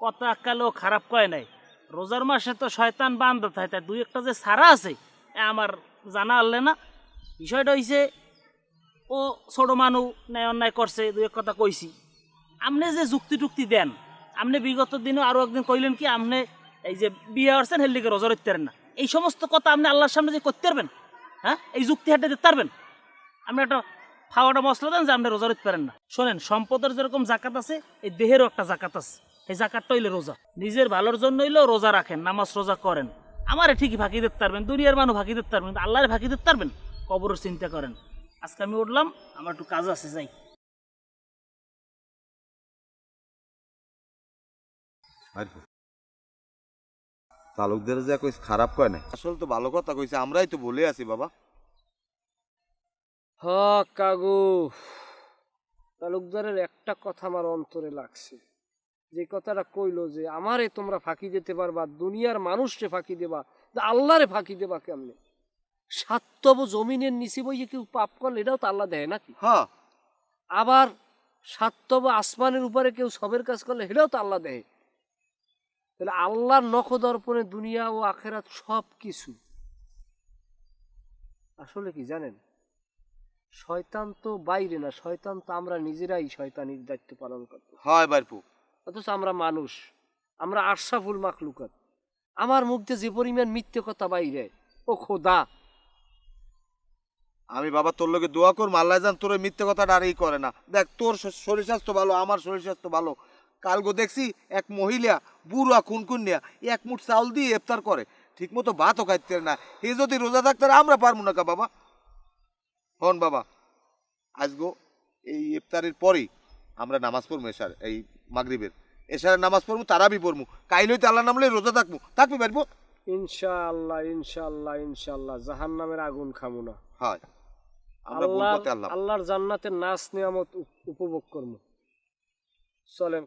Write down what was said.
কথা কালেও খারাপ কয় নাই। রোজার মাসে তো শয়তান বান্ধা থাকে, তাই দুই একটা যে সারা আছে আমার জানা আনলে না। বিষয়টা হইছে ও ছোট মানুষ ন্যায় অন্যায় করছে, দুই এক কথা কইছি। আপনি যে যুক্তি টুক্তি দেন, আপনি বিগত দিনও আরো একদিন কইলেন কি আপনি এই যে বিয়ে করছেন হেলদিকে রোজা রাখতে পারেন না, এই সমস্ত কথা আপনি আল্লাহর সামনে যে করতে পারবেন? হ্যাঁ, এই যুক্তি হাঁটে দিতে পারবেন? আপনি একটা খাওয়াটা মশলা দেন যে আপনি রোজা রাখতে পারেন না। শোনেন, সম্পদের যেরকম জাকাত আছে, এই দেহেরও একটা জাকাত আছে। এই জাকাতটা হইলে রোজা, নিজের ভালোর জন্য হইলেও রোজা রাখেন, নামাজ রোজা করেন। আমারে ঠিকই ফাঁকি দিতে পারবেন, দুনিয়ার মানুষ ফাঁকি দিতে পারবেন, কিন্তু আল্লাহরে ফাঁকি দিতে পারবেন? কবরের চিন্তা করেন। আজকে আমি উঠলাম, আমার একটু কাজ আছে, যাই। তালুকদের যে কইস খারাপ কয় না, আসলে তো ভালো কথা কইছে, আমরাই তো বলে আছি বাবা। হ কাগু, তালুকদারের একটা কথা আমার অন্তরে লাগছে। যে কথাটা কইলো যে আমারে তোমরা ফাঁকি দিতে পারবা, দুনিয়ার মানুষকে ফাঁকি দেবা, আল্লাহরে ফাঁকি দেবা কেমনে? সাতব জমিনের নিচে বইয়ে কেউ পাপ করলে এটাও তো আল্লাহ দেয় নাকি? হ্যাঁ, আবার সাতব আসমানের উপরে কেউ সবের কাজ করলে এটাও তো আল্লাহ দেয়। তাহলে আল্লাহর নখদর্পণে দুনিয়া ও আখেরাত সব কিছু। আসলে কি জানেন, শয়তান তো বাইরে না, শয়তান তো আমরা নিজেরাই শয়তানির দায়িত্ব পালন করতে। হয় বাইরপু। অথচ আমরা মানুষ, আমরা আশরাফুল মাখলুকাত। আমার মুখ দিয়ে যে পরিমাণ মিথ্যে কথা বাইরে, ও খোদা। আমি বাবা তোর লোকে দোয়া করবো, আল্লাহ জান তোর মিথ্যে কথাটা আর এই করে না। দেখ তোর শরীর স্বাস্থ্য ভালো, আমার শরীর স্বাস্থ্য ভালো। কালগো দেখছি এক মহিলা বুড়া খুনকুনিয়া এক মুঠ চাউল দিয়ে ইফতার করে, ঠিক মতো ভাতও খাইতে না। এই যদি রোজা থাকতে আমরা পারবো না কা বাবা? হন বাবা, আজগো এই ইফতারের পরেই আমরা নামাজ পড়বো, এশার এই মাগরিবের এশারের নামাজ পড়বো, তারাবি পড়বো। কাইল হইতে আল্লাহ নামলে রোজা থাকবো, থাকবি পারবো ইনশাআল্লাহ ইনশাআল্লাহ ইনশাআল্লাহ জাহান্নামের আগুন খামু না। হয়। আমরা ভুল পথে আল্লাহ আল্লাহর জান্নাতের নাচ নিয়ামত উপভোগ করবো। চলেন।